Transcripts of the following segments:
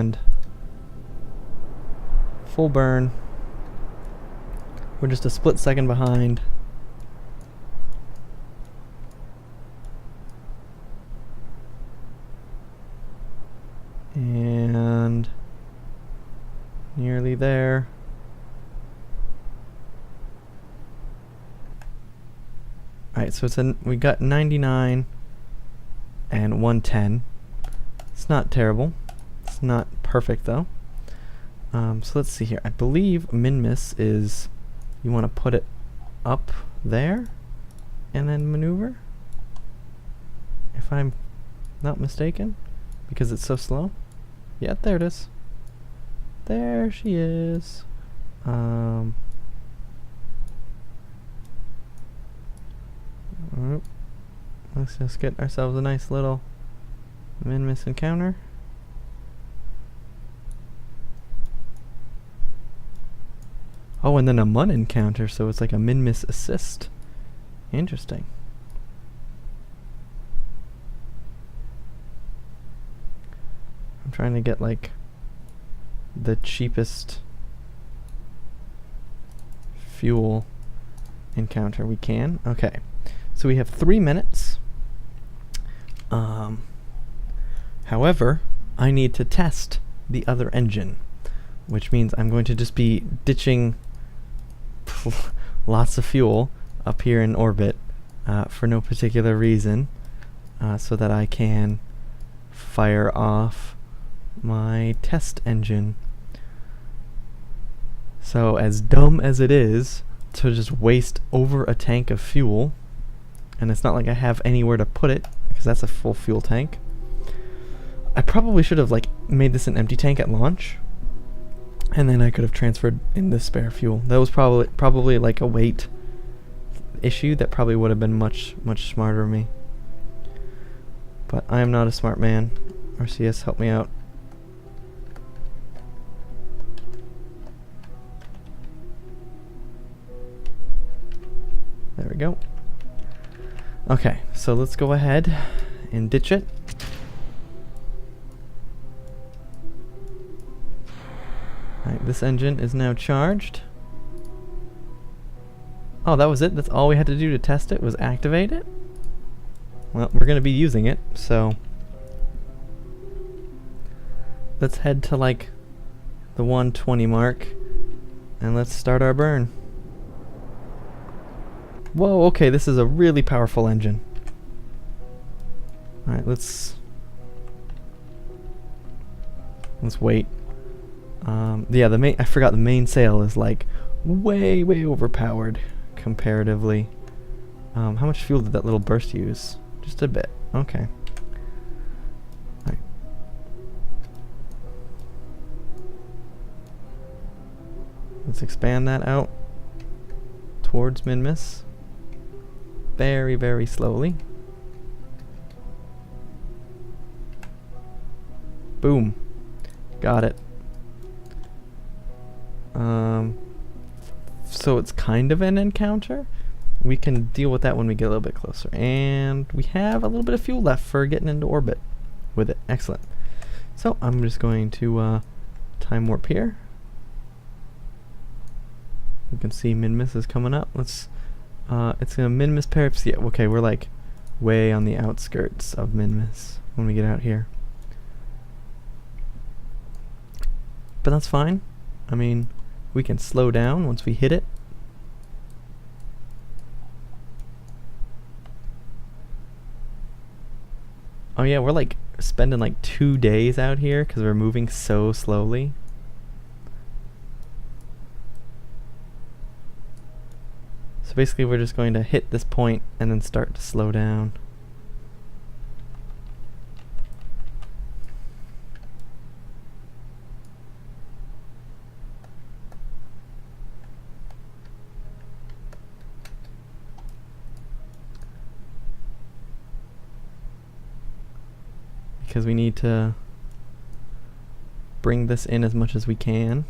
and full burn. We're just a split second behind. And nearly there. Alright, so we got 99 and 110. It's not terrible. It's not perfect though. So let's see here. I believe min-miss is you want to put it up there and then maneuver, if I'm not mistaken, because it's so slow. Yeah, there it is. There she is. Let's just get ourselves a nice little min-miss encounter. Oh, and then a mun encounter, so it's like a min-miss assist. Interesting. I'm trying to get like the cheapest fuel encounter we can. Okay, so we have 3 minutes. However, I need to test the other engine, which means I'm going to just be ditching lots of fuel up here in orbit for no particular reason, so that I can fire off my test engine. So as dumb as it is to just waste over a tank of fuel, and it's not like I have anywhere to put it because that's a full fuel tank, I probably should have like made this an empty tank at launch, and then I could have transferred in the spare fuel. That was probably like a weight issue that probably would have been much smarter of me. But I am not a smart man. RCS, help me out. There we go. Okay, so let's go ahead and ditch it. Alright, this engine is now charged. Oh, that was it? That's all we had to do to test it, was activate it? Well, we're going to be using it, so let's head to like the 120 mark and let's start our burn. Whoa, okay, this is a really powerful engine. Alright, let's wait. Yeah, I forgot the mainsail is like way overpowered comparatively. How much fuel did that little burst use? Just a bit. Okay. Alright. Let's expand that out towards min-miss. Very slowly. Boom. Got it. So it's kind of an encounter. We can deal with that when we get a little bit closer. And we have a little bit of fuel left for getting into orbit with it. Excellent. So I'm just going to time warp here. You can see min-miss is coming up. Let's it's a min-miss perhaps. Yeah, okay, we're like way on the outskirts of min-miss when we get out here. But that's fine. I mean, we can slow down once we hit it. Oh yeah, we're like spending like 2 days out here because we're moving so slowly. So basically we're just going to hit this point and then start to slow down. Because we need to bring this in as much as we can.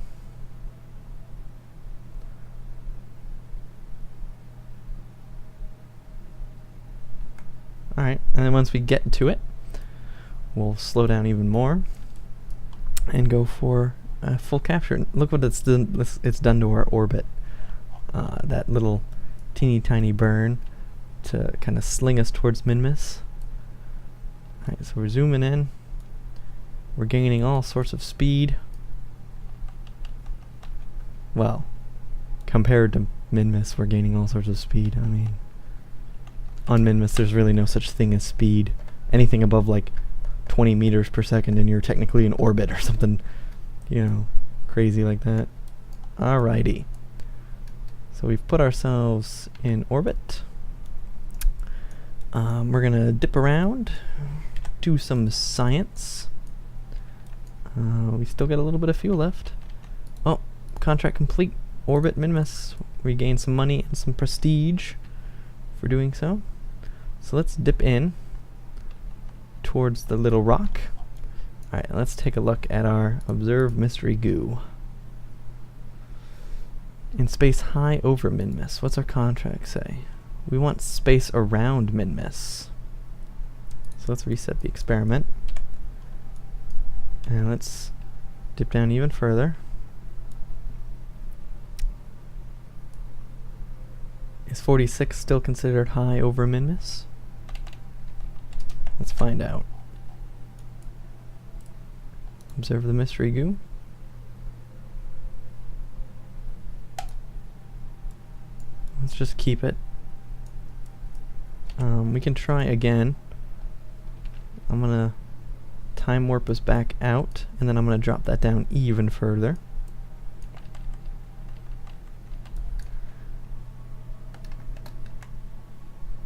Alright, and then once we get to it, we'll slow down even more. and go for a full capture. Look what it's done to our orbit. That little teeny tiny burn to kind of sling us towards Minmus. Alright, so we're zooming in. We're gaining all sorts of speed. Well, compared to Minmus, we're gaining all sorts of speed. I mean, on Minmus, there's really no such thing as speed. Anything above like 20 meters per second, and you're technically in orbit or something, you know, crazy like that. Alrighty. So we've put ourselves in orbit. We're gonna dip around, do some science. We still got a little bit of fuel left. Oh, contract complete. Orbit Minmus. Regain some money and some prestige for doing so. So let's dip in towards the little rock. Alright, let's take a look at our Observe Mystery Goo. In space high over Minmus. What's our contract say? We want space around Minmus. So let's reset the experiment. And let's dip down even further. Is 46 still considered high over Minmus? Let's find out. Observe the mystery goo. Let's just keep it. We can try again. I'm gonna time warp us back out, and then I'm gonna drop that down even further.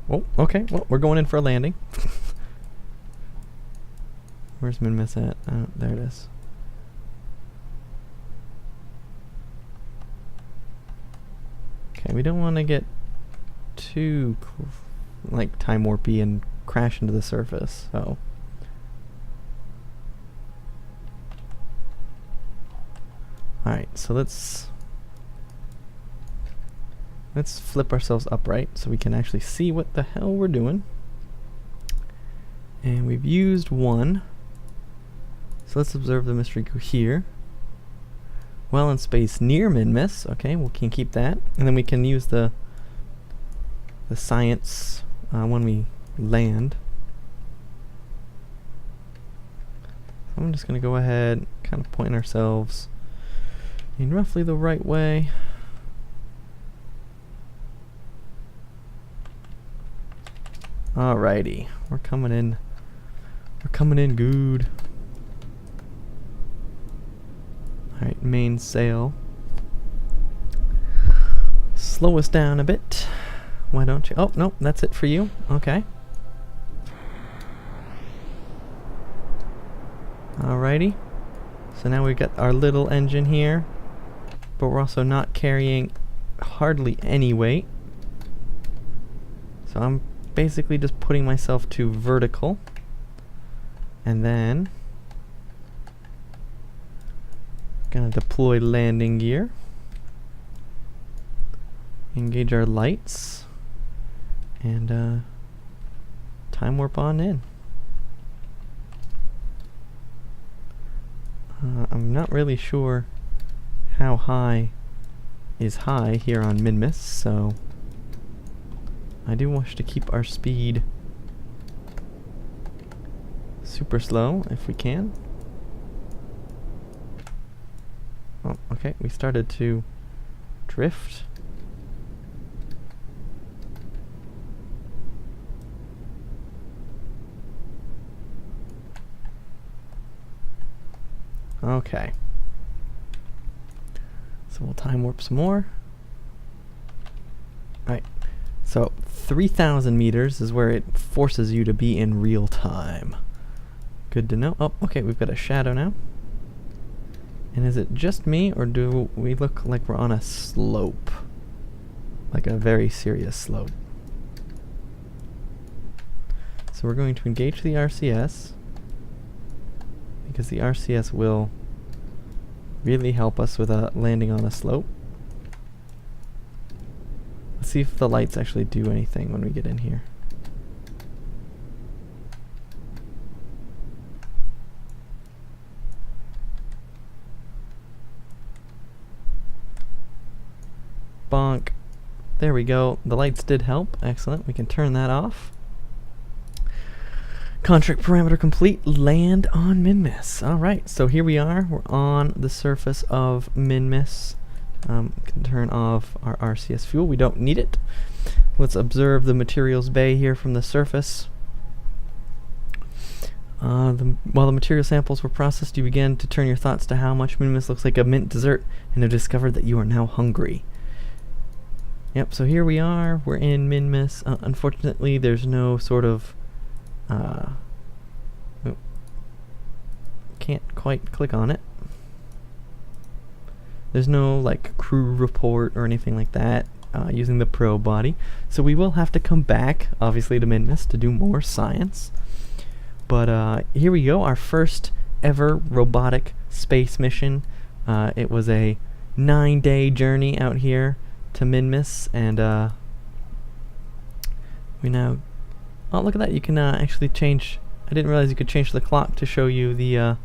Oh, okay. Well, we're going in for a landing. Where's Minmus at? Oh, there it is. Okay, we don't want to get too like time warpy and crash into the surface. So alright, so let's flip ourselves upright so we can actually see what the hell we're doing. And we've used one. So let's observe the mystery goo here. Well in space near Minmus. Okay, we can keep that. And then we can use the science when we land. So I'm just going to go ahead, kind of point ourselves in roughly the right way. Alrighty, we're coming in. We're coming in good. Alright, main sail. Slow us down a bit. Why don't you? Oh, no, that's it for you. Okay. Alrighty. So now we've got our little engine here, but we're also not carrying hardly any weight. So I'm basically just putting myself to vertical, and then gonna deploy landing gear, engage our lights, and time warp on in. I'm not really sure how high is high here on Minmus, so I do wish to keep our speed super slow if we can. Oh, okay, we started to drift. Okay. So we'll time warp some more. Alright. So 3,000 meters is where it forces you to be in real time. Good to know. Oh, okay, we've got a shadow now. And is it just me, or do we look like we're on a slope? Like a very serious slope. So we're going to engage the RCS, because the RCS will really help us with a landing on a slope. Let's see if the lights actually do anything when we get in here. bonk. There we go. The lights did help. Excellent. We can turn that off. Contract parameter complete. Land on Minmus. Alright, so here we are. We're on the surface of Minmus. Can turn off our RCS fuel. We don't need it. Let's observe the materials bay here from the surface. While the material samples were processed, you began to turn your thoughts to how much Minmus looks like a mint dessert and have discovered that you are now hungry. Yep, so here we are. We're in Minmus. Unfortunately, there's no sort of... can't quite click on it. There's no like crew report or anything like that using the probe body. So we will have to come back, obviously, to Minmus to do more science. But here we go, our first ever robotic space mission. It was a 9-day journey out here to Minmus, and we now... Oh, look at that, you can actually change... I didn't realize you could change the clock to show you the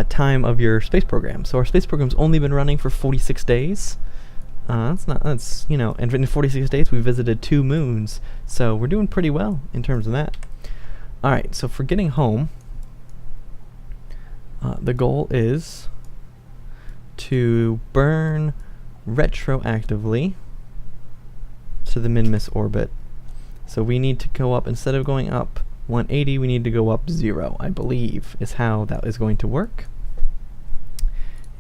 time of your space program. So our space program's only been running for 46 days. That's, you know, and in 46 days we visited 2 moons. So we're doing pretty well in terms of that. Alright, so for getting home, the goal is to burn retroactively to the Minmus orbit. So we need to go up, instead of going up 180, we need to go up 0, I believe, is how that is going to work.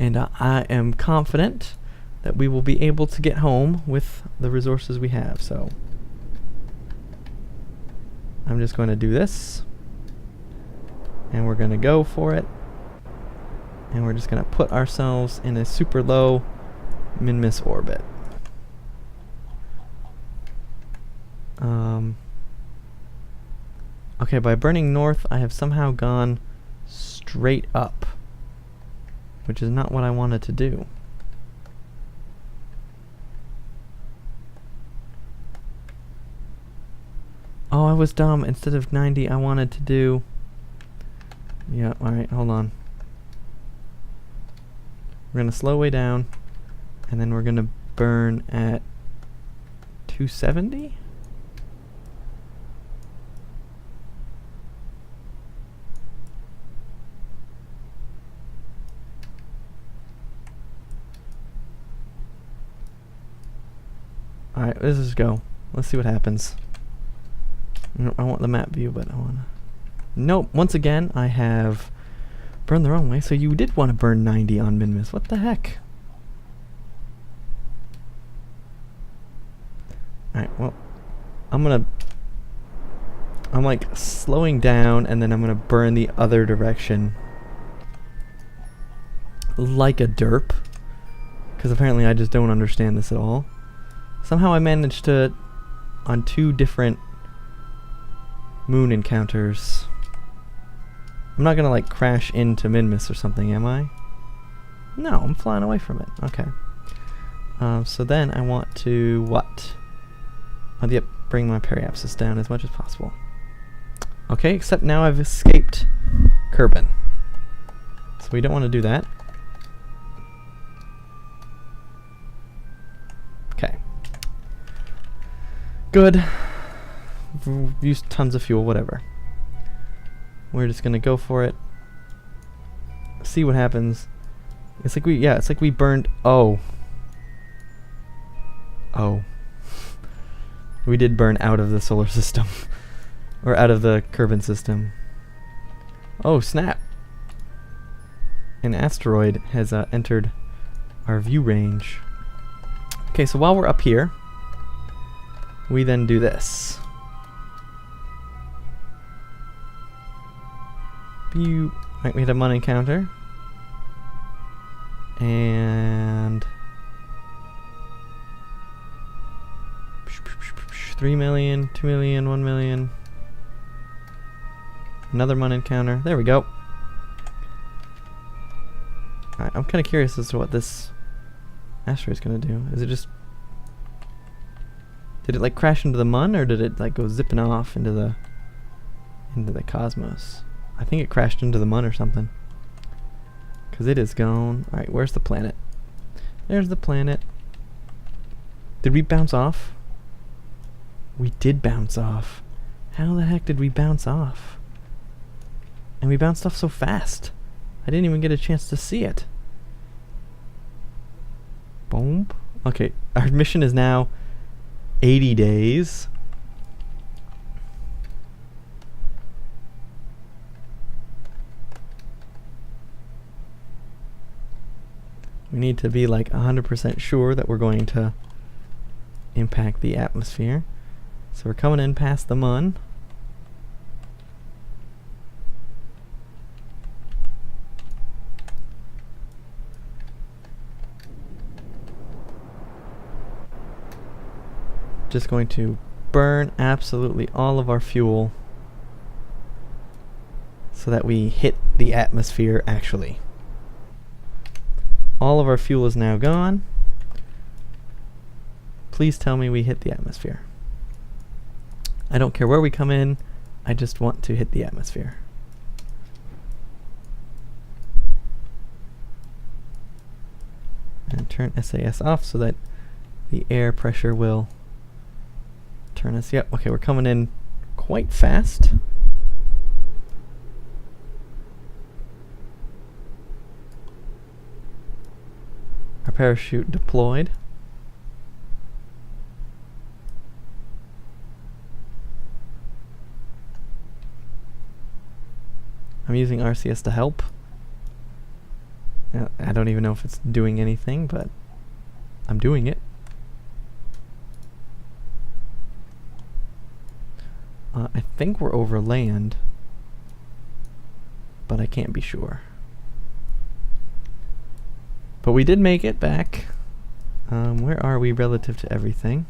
And I am confident that we will be able to get home with the resources we have, so... I'm just going to do this, and we're going to go for it, and we're just going to put ourselves in a super low Minmus orbit. Okay, by burning north, I have somehow gone straight up, which is not what I wanted to do. Oh, I was dumb. Instead of 90, I wanted to do... Yeah, alright, hold on. We're going to slow way down, and then we're going to burn at 270? Alright, let's just go. Let's see what happens. No, I want the map view, but I want to... Nope, once again, I have burned the wrong way, so you did want to burn 90 on Minmus. What the heck? Alright, well, I'm like slowing down, and then I'm gonna burn the other direction. Like a derp. Because apparently I just don't understand this at all. Somehow I managed to, on 2 different moon encounters... I'm not gonna like crash into Minmus or something, am I? No, I'm flying away from it. Okay. So then I want to what? Oh, yep, bring my periapsis down as much as possible. Okay, except now I've escaped Kerbal. So we don't want to do that. Okay. Good. Used tons of fuel, whatever. We're just gonna go for it. See what happens. It's like we burned... Oh. Oh. We did burn out of the solar system. Or out of the Kerbal system. Oh, snap. An asteroid has entered our view range. Okay, so while we're up here, we then do this. Right, we had a mun encounter. And 3 million, 2 million, 1 million. Another mun encounter. There we go. Alright, I'm kind of curious as to what this asteroid's gonna do. Is it just... Did it like crash into the mun, or did it like go zipping off into the cosmos? I think it crashed into the mun or something. Because it is gone. Alright, where's the planet? There's the planet. Did we bounce off? We did bounce off. How the heck did we bounce off? And we bounced off so fast. I didn't even get a chance to see it. Boom. Okay, our mission is now 80 days. We need to be like 100% sure that we're going to impact the atmosphere. So we're coming in past the mun. Just going to burn absolutely all of our fuel so that we hit the atmosphere actually. All of our fuel is now gone. Please tell me we hit the atmosphere. I don't care where we come in, I just want to hit the atmosphere. And turn SAS off so that the air pressure will turn us. Yep, okay, we're coming in quite fast. Our parachute deployed. I'm using RCS to help. I don't even know if it's doing anything, but I'm doing it. I think we're over land, but I can't be sure. But we did make it back. Where are we relative to everything?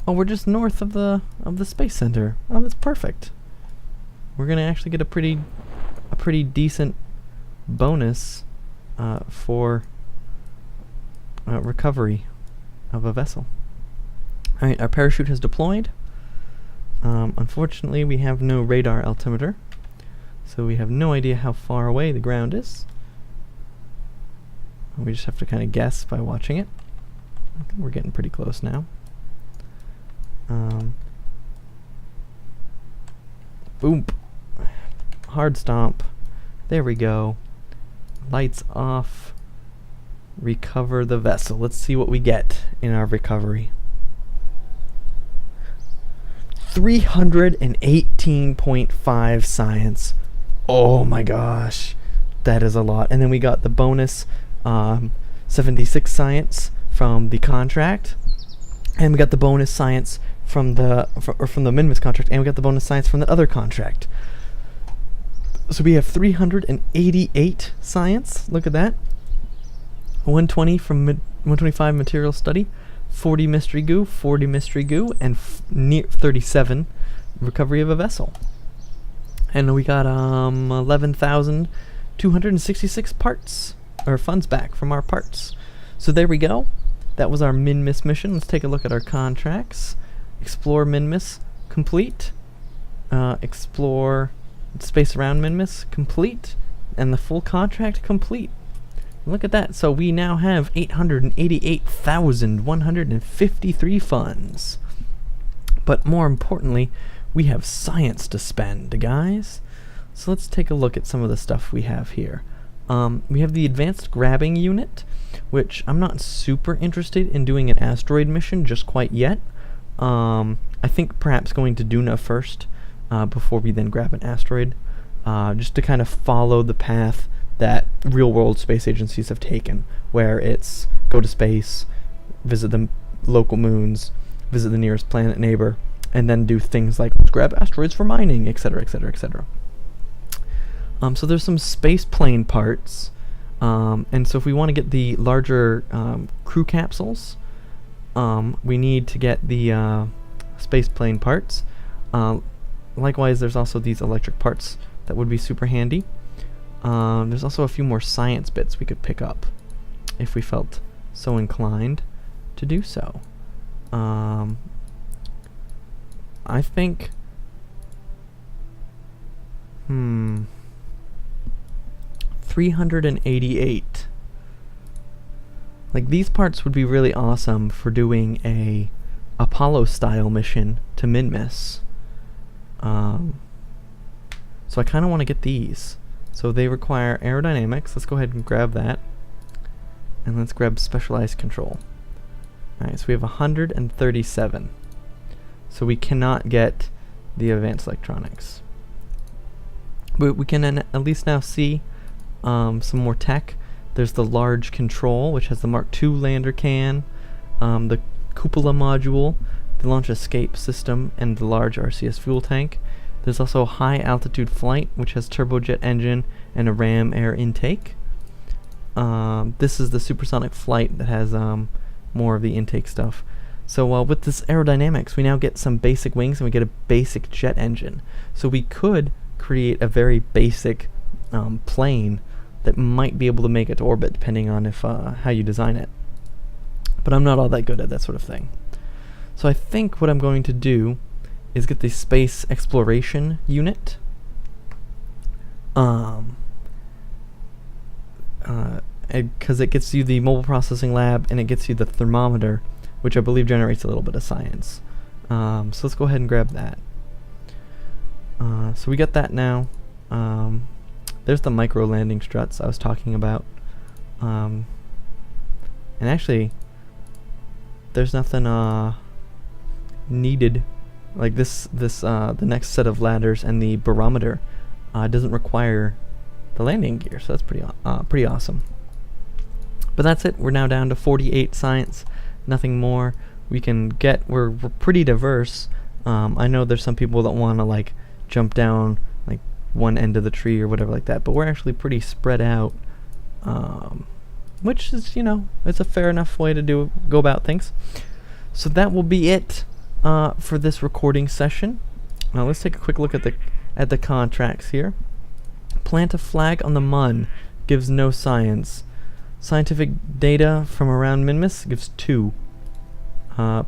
Oh, we're just north of the space center. Oh, that's perfect. We're gonna actually get a pretty decent bonus for recovery of a vessel. Alright, our parachute has deployed. Unfortunately, we have no radar altimeter, so we have no idea how far away the ground is. We just have to kind of guess by watching it. I think we're getting pretty close now. Boom. Hard stomp. There we go. Lights off. Recover the vessel. Let's see what we get in our recovery. 318.5 science. Oh my gosh. That is a lot. And then we got the bonus 76 science from the contract. And we got the bonus science from the Minmus contract, and we got the bonus science from the other contract. So we have 388 science. Look at that. 120 from 125 material study, 40 mystery goo, 40 mystery goo, and near 37 recovery of a vessel. And we got 11,266 parts or funds back from our parts. So there we go. That was our Minmus mission. Let's take a look at our contracts. Explore Minmus, complete. Explore space around Minmus, complete. And the full contract, complete. Look at that. So we now have 888,153 funds. But more importantly, we have science to spend, guys. So let's take a look at some of the stuff we have here. We have the advanced grabbing unit, which I'm not super interested in doing an asteroid mission just quite yet. I think perhaps going to Duna first before we then grab an asteroid, just to kind of follow the path that real-world space agencies have taken, where it's go to space, visit the local moons, visit the nearest planet neighbor, and then do things like let's grab asteroids for mining, etc., etc., etc. So there's some space plane parts, and so if we want to get the larger crew capsules, we need to get the space plane parts. Likewise, there's also these electric parts that would be super handy. There's also a few more science bits we could pick up if we felt so inclined to do so. I think 388. Like, these parts would be really awesome for doing a Apollo-style mission to Minmus. So I kind of want to get these. So they require aerodynamics. Let's go ahead and grab that. And let's grab specialized control. Alright, so we have 137. So we cannot get the advanced electronics. But we can at least now see some more tech. There's the large control, which has the Mark II lander can, the cupola module, the launch escape system, and the large RCS fuel tank. There's also high altitude flight, which has turbojet engine and a ram air intake. This is the supersonic flight that has more of the intake stuff. So with this aerodynamics, we now get some basic wings and we get a basic jet engine. So we could create a very basic plane that might be able to make it to orbit, depending on if how you design it. But I'm not all that good at that sort of thing. So I think what I'm going to do is get the space exploration unit. Because it gets you the mobile processing lab and it gets you the thermometer, which I believe generates a little bit of science. So let's go ahead and grab that. So we got that now. There's the micro landing struts I was talking about. And actually, there's nothing needed. Like the next set of ladders and the barometer doesn't require the landing gear, so that's pretty awesome. But that's it. We're now down to 48 science, nothing more we can get. We're pretty diverse. I know there's some people that want to like jump down like one end of the tree or whatever like that, but we're actually pretty spread out, which is, you know, it's a fair enough way to go about things. So that will be it for this recording session. Now let's take a quick look at the contracts here. Plant a flag on the Mun gives no science. Scientific data from around Minmus gives 2.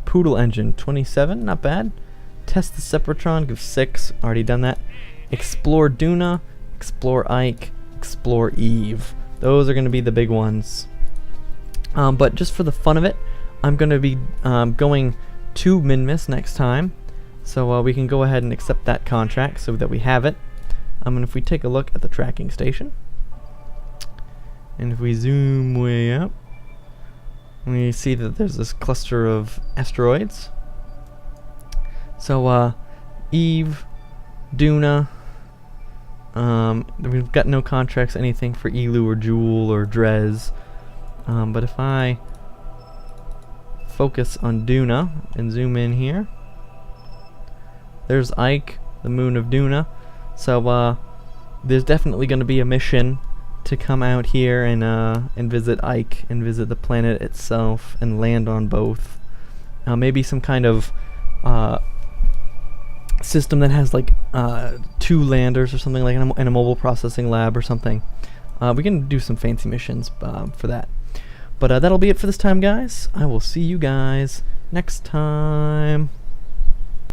Poodle engine 27, not bad. Test the Sepratron gives 6, already done that. Explore Duna, explore Ike, explore Eve. Those are going to be the big ones. But just for the fun of it, I'm going to be going to Minmus next time. So we can go ahead and accept that contract so that we have it. And if we take a look at the tracking station, and if we zoom way up, we see that there's this cluster of asteroids. So Eve, Duna, we've got no contracts, anything for Elu or Jewel or Drez. But if I focus on Duna and zoom in here, there's Ike, the moon of Duna. So there's definitely going to be a mission to come out here and visit Ike and visit the planet itself and land on both. Maybe some kind of system that has like 2 landers or something, like in a mobile processing lab or something. We can do some fancy missions for that. But that'll be it for this time, guys. I will see you guys next time.